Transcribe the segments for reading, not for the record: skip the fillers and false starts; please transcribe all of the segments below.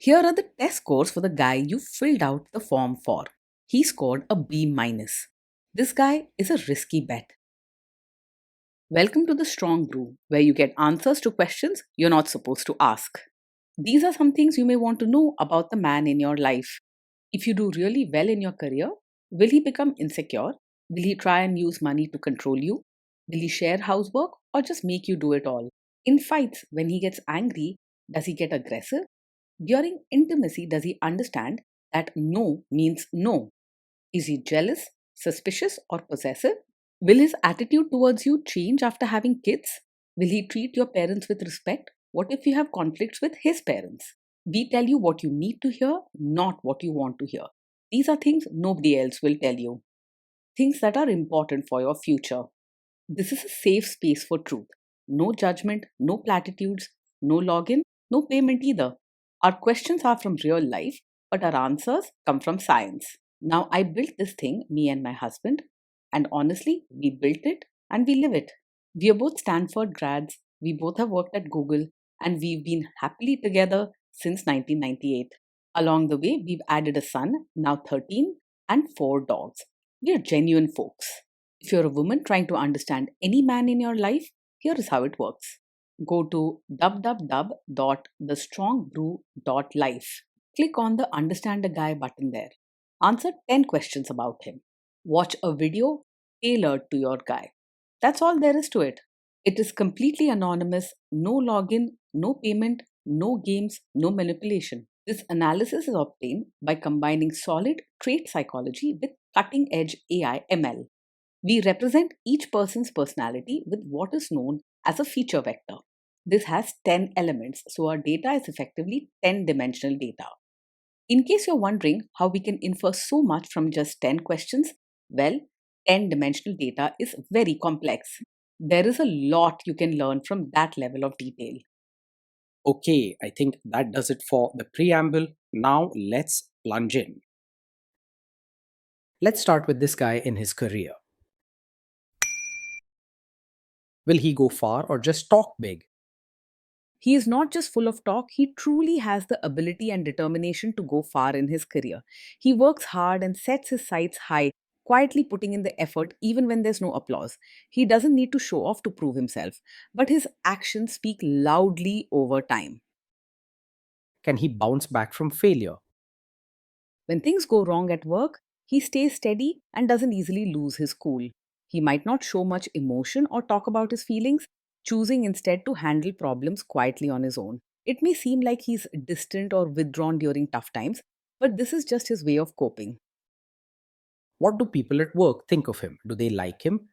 Here are the test scores for the guy you filled out the form for. He scored a B minus. This guy is a risky bet. Welcome to the Strong Brew, where you get answers to questions you're not supposed to ask. These are some things you may want to know about the man in your life. If you do really well in your career, will he become insecure? Will he try and use money to control you? Will he share housework or just make you do it all? In fights, when he gets angry, does he get aggressive? During intimacy, does he understand that no means no? Is he jealous, suspicious, or possessive? Will his attitude towards you change after having kids? Will he treat your parents with respect? What if you have conflicts with his parents? We tell you what you need to hear, not what you want to hear. These are things nobody else will tell you. Things that are important for your future. This is a safe space for truth. No judgment, no platitudes, no login, no payment either. Our questions are from real life, but our answers come from science. Now, I built this thing, me and my husband, and honestly, we built it and we live it. We are both Stanford grads, we both have worked at Google, and we've been happily together since 1998. Along the way, we've added a son, now 13, and 4 dogs. We are genuine folks. If you're a woman trying to understand any man in your life, here is how it works. Go to www.thestrongbrew.life. Click on the Understand a Guy button there. Answer 10 questions about him. Watch a video tailored to your guy. That's all there is to it. It is completely anonymous, no login, no payment, no games, no manipulation. This analysis is obtained by combining solid trait psychology with cutting edge AI ML. We represent each person's personality with what is known as a feature vector. This has 10 elements, so our data is effectively 10-dimensional data. In case you're wondering how we can infer so much from just 10 questions, well, 10-dimensional data is very complex. There is a lot you can learn from that level of detail. Okay, I think that does it for the preamble. Now let's plunge in. Let's start with this guy in his career. Will he go far or just talk big? He is not just full of talk, he truly has the ability and determination to go far in his career. He works hard and sets his sights high, quietly putting in the effort even when there's no applause. He doesn't need to show off to prove himself, but his actions speak loudly over time. Can he bounce back from failure? When things go wrong at work, he stays steady and doesn't easily lose his cool. He might not show much emotion or talk about his feelings, choosing instead to handle problems quietly on his own. It may seem like he's distant or withdrawn during tough times, but this is just his way of coping. What do people at work think of him? Do they like him?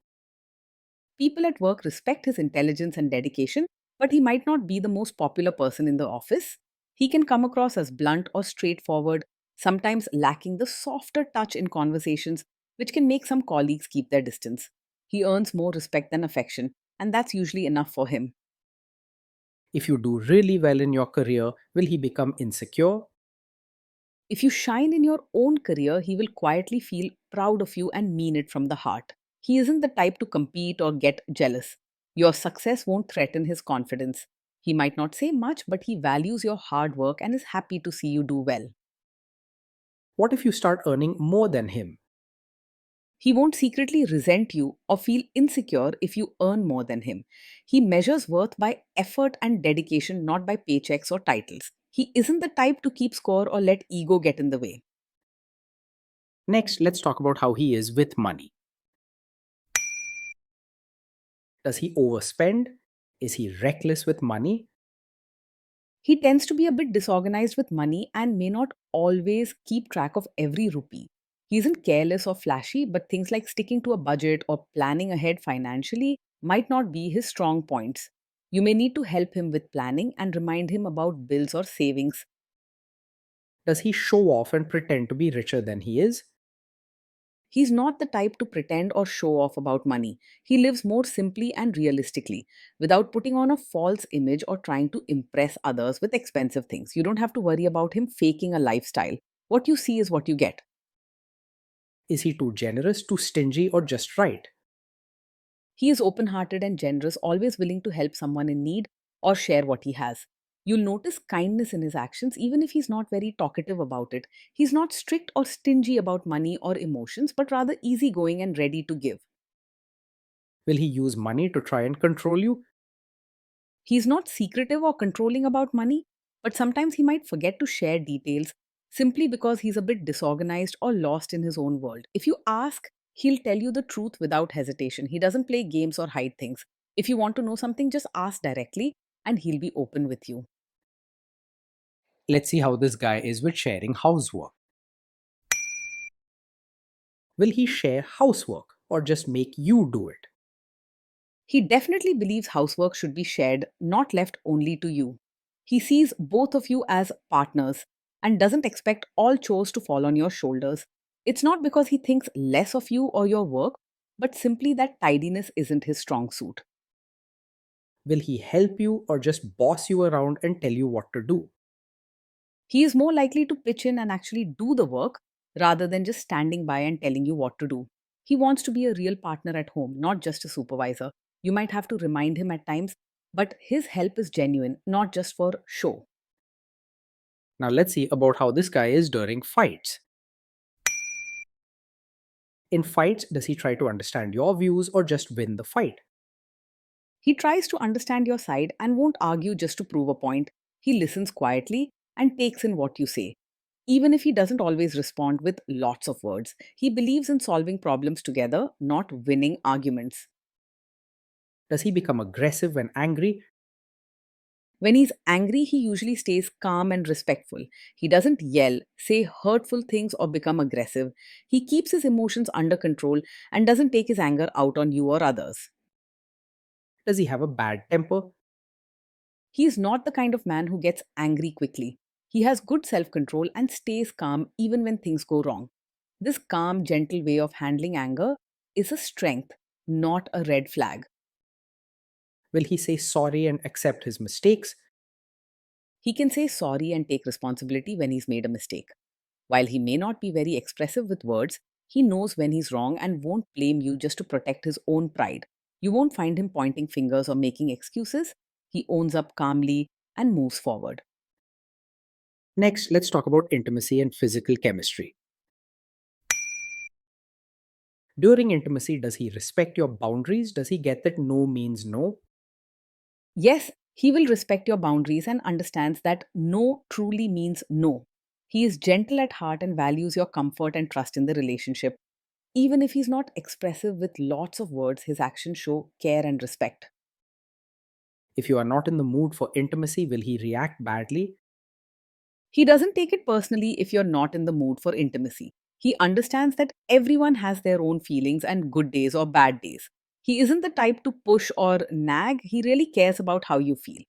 People at work respect his intelligence and dedication, but he might not be the most popular person in the office. He can come across as blunt or straightforward, sometimes lacking the softer touch in conversations, which can make some colleagues keep their distance. He earns more respect than affection, and that's usually enough for him. If you do really well in your career, will he become insecure? If you shine in your own career, he will quietly feel proud of you and mean it from the heart. He isn't the type to compete or get jealous. Your success won't threaten his confidence. He might not say much, but he values your hard work and is happy to see you do well. What if you start earning more than him? He won't secretly resent you or feel insecure if you earn more than him. He measures worth by effort and dedication, not by paychecks or titles. He isn't the type to keep score or let ego get in the way. Next, let's talk about how he is with money. Does he overspend? Is he reckless with money? He tends to be a bit disorganized with money and may not always keep track of every rupee. He isn't careless or flashy, but things like sticking to a budget or planning ahead financially might not be his strong points. You may need to help him with planning and remind him about bills or savings. Does he show off and pretend to be richer than he is? He's not the type to pretend or show off about money. He lives more simply and realistically, without putting on a false image or trying to impress others with expensive things. You don't have to worry about him faking a lifestyle. What you see is what you get. Is he too generous, too stingy, or just right? He is open hearted and generous, always willing to help someone in need or share what he has. You'll notice kindness in his actions, even if he's not very talkative about it. He's not strict or stingy about money or emotions, but rather easygoing and ready to give. Will he use money to try and control you? He's not secretive or controlling about money, but sometimes he might forget to share details simply because he's a bit disorganized or lost in his own world. If you ask, he'll tell you the truth without hesitation. He doesn't play games or hide things. If you want to know something, just ask directly and he'll be open with you. Let's see how this guy is with sharing housework. Will he share housework or just make you do it? He definitely believes housework should be shared, not left only to you. He sees both of you as partners and doesn't expect all chores to fall on your shoulders. It's not because he thinks less of you or your work, but simply that tidiness isn't his strong suit. Will he help you or just boss you around and tell you what to do? He is more likely to pitch in and actually do the work rather than just standing by and telling you what to do. He wants to be a real partner at home, not just a supervisor. You might have to remind him at times, but his help is genuine, not just for show. Now let's see about how this guy is during fights. In fights, does he try to understand your views or just win the fight? He tries to understand your side and won't argue just to prove a point. He listens quietly and takes in what you say. Even if he doesn't always respond with lots of words, he believes in solving problems together, not winning arguments. Does he become aggressive when angry? When he's angry, he usually stays calm and respectful. He doesn't yell, say hurtful things, or become aggressive. He keeps his emotions under control and doesn't take his anger out on you or others. Does he have a bad temper? He is not the kind of man who gets angry quickly. He has good self control and stays calm even when things go wrong. This calm, gentle way of handling anger is a strength, not a red flag. Will he say sorry and accept his mistakes? He can say sorry and take responsibility when he's made a mistake. While he may not be very expressive with words, he knows when he's wrong and won't blame you just to protect his own pride. You won't find him pointing fingers or making excuses. He owns up calmly and moves forward. Next, let's talk about intimacy and physical chemistry. During intimacy, does he respect your boundaries? Does he get that no means no? Yes, he will respect your boundaries and understands that no truly means no. He is gentle at heart and values your comfort and trust in the relationship. Even if he's not expressive with lots of words, his actions show care and respect. If you are not in the mood for intimacy, will he react badly? He doesn't take it personally if you're not in the mood for intimacy. He understands that everyone has their own feelings and good days or bad days. He isn't the type to push or nag, he really cares about how you feel.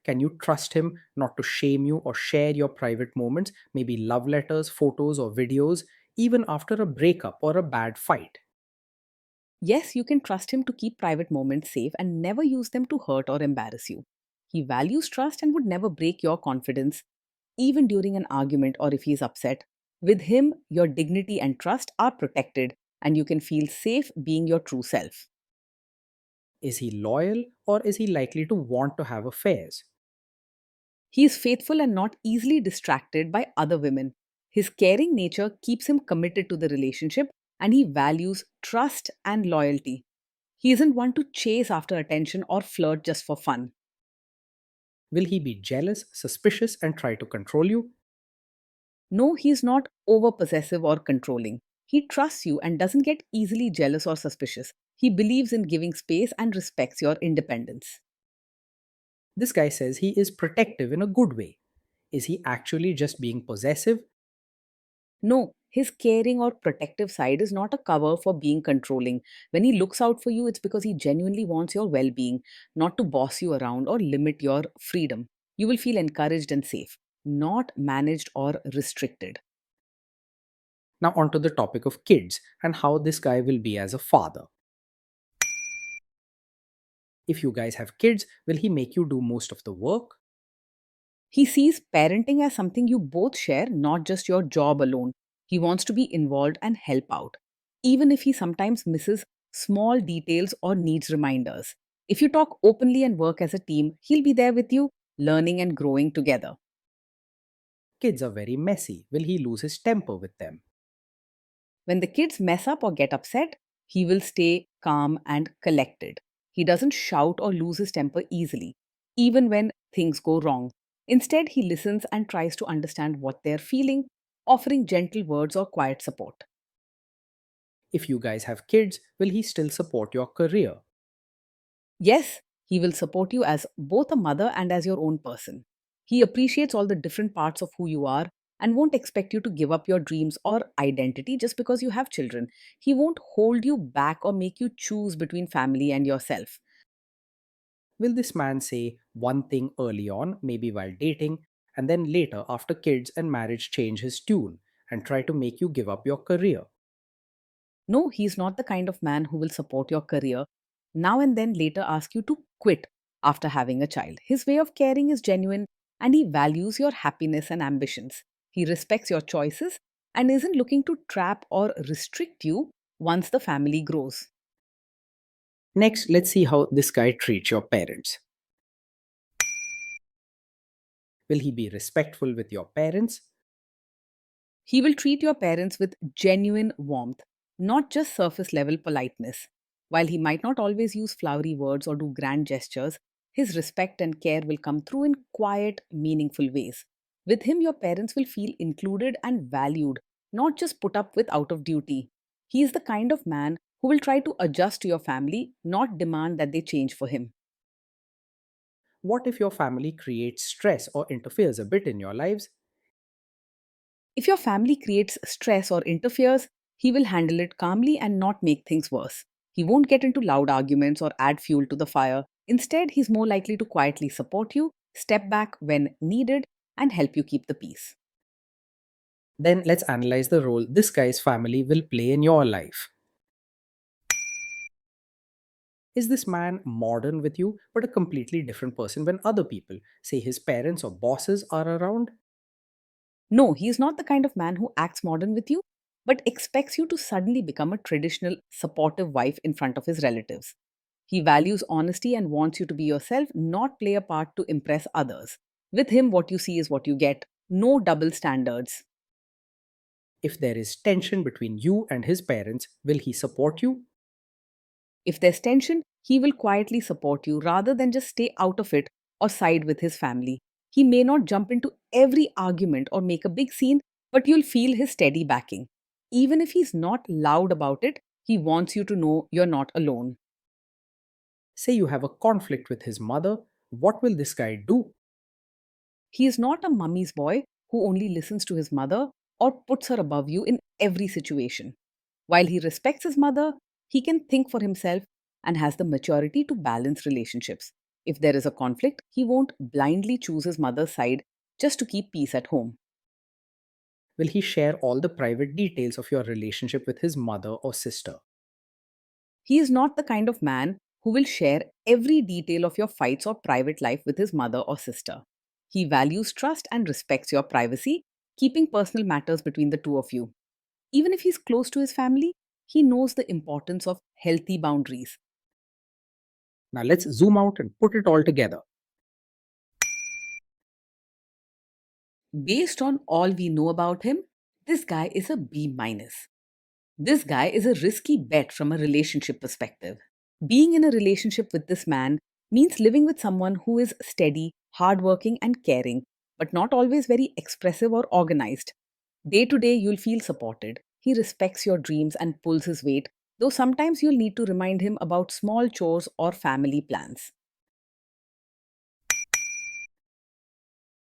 Can you trust him not to shame you or share your private moments, maybe love letters, photos, or videos, even after a breakup or a bad fight? Yes, you can trust him to keep private moments safe and never use them to hurt or embarrass you. He values trust and would never break your confidence, even during an argument or if he is upset. With him, your dignity and trust are protected, and you can feel safe being your true self. Is he loyal or is he likely to want to have affairs? He is faithful and not easily distracted by other women. His caring nature keeps him committed to the relationship, and he values trust and loyalty. He isn't one to chase after attention or flirt just for fun. Will he be jealous, suspicious, and try to control you? No, he's not over possessive or controlling. He trusts you and doesn't get easily jealous or suspicious. He believes in giving space and respects your independence. This guy says he is protective in a good way. Is he actually just being possessive? No, his caring or protective side is not a cover for being controlling. When he looks out for you, it's because he genuinely wants your well being, not to boss you around or limit your freedom. You will feel encouraged and safe, not managed or restricted. Now, onto the topic of kids and how this guy will be as a father. If you guys have kids, will he make you do most of the work? He sees parenting as something you both share, not just your job alone. He wants to be involved and help out, even if he sometimes misses small details or needs reminders. If you talk openly and work as a team, he'll be there with you. learning and growing together. Kids are very messy. Will he lose his temper with them? When the kids mess up or get upset, he will stay calm and collected. He doesn't shout or lose his temper easily, even when things go wrong. Instead, he listens and tries to understand what they're feeling, offering gentle words or quiet support. If you guys have kids, will he still support your career? Yes, he will support you as both a mother and as your own person. He appreciates all the different parts of who you are and won't expect you to give up your dreams or identity just because you have children. He won't hold you back or make you choose between family and yourself. Will this man say one thing early on, maybe while dating, and then later, after kids and marriage, change his tune and try to make you give up your career? No, he's not the kind of man who will support your career now and then later ask you to quit after having a child. His way of caring is genuine and he values your happiness and ambitions. He respects your choices and isn't looking to trap or restrict you once the family grows. Next, let's see how this guy treats your parents. Will he be respectful with your parents? He will treat your parents with genuine warmth, not just surface level politeness. While he might not always use flowery words or do grand gestures, his respect and care will come through in quiet, meaningful ways. With him, your parents will feel included and valued, not just put up with out of duty. He is the kind of man who will try to adjust to your family, not demand that they change for him. What if your family creates stress or interferes a bit in your lives? If your family creates stress or interferes, he will handle it calmly and not make things worse. He won't get into loud arguments or add fuel to the fire. Instead, he's more likely to quietly support you, step back when needed, and help you keep the peace. Then let's analyze the role this guy's family will play in your life. Is this man modern with you, but a completely different person when other people, say his parents or bosses, are around? No, he's not the kind of man who acts modern with you, but expects you to suddenly become a traditional, supportive wife in front of his relatives. He values honesty and wants you to be yourself, not play a part to impress others. With him, what you see is what you get. No double standards. If there is tension between you and his parents, will he support you? If there's tension, he will quietly support you rather than just stay out of it or side with his family. He may not jump into every argument or make a big scene, but you'll feel his steady backing. Even if he's not loud about it, he wants you to know you're not alone. Say you have a conflict with his mother, what will this guy do? He is not a mummy's boy who only listens to his mother or puts her above you in every situation. While he respects his mother, he can think for himself and has the maturity to balance relationships. If there is a conflict, he won't blindly choose his mother's side just to keep peace at home. Will he share all the private details of your relationship with his mother or sister? He is not the kind of man who will share every detail of your fights or private life with his mother or sister. He values trust and respects your privacy, keeping personal matters between the two of you. Even if he's close to his family, he knows the importance of healthy boundaries. Now let's zoom out and put it all together. Based on all we know about him, this guy is a B minus. This guy is a risky bet from a relationship perspective. Being in a relationship with this man means living with someone who is steady, hardworking, and caring, but not always very expressive or organized. Day to day, you'll feel supported. He respects your dreams and pulls his weight, though sometimes you'll need to remind him about small chores or family plans.